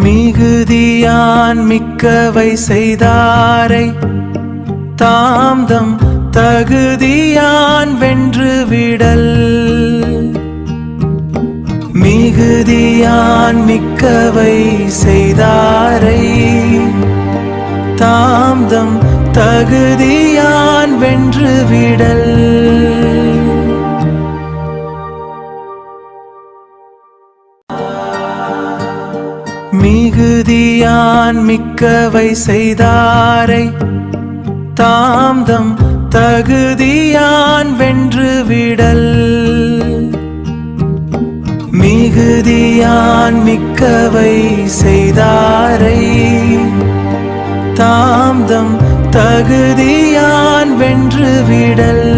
மிகுதியான் மிக்கவை செய்தாரை தாம்தம் தகுதியான் வென்றுவிடல். மிகுதியான் மிக்கவை செய்தாரை தாம்தம் தகுதியான் வென்றுவிடல். மிகுதியான் மிக்கவை செய்தாரை தாம்தம் தகுதியான் வென்றுவிடல். மிகுதியான் மிக்கவை செய்தாரை தாம்தம் தகுதியான் வென்றுவிடல்.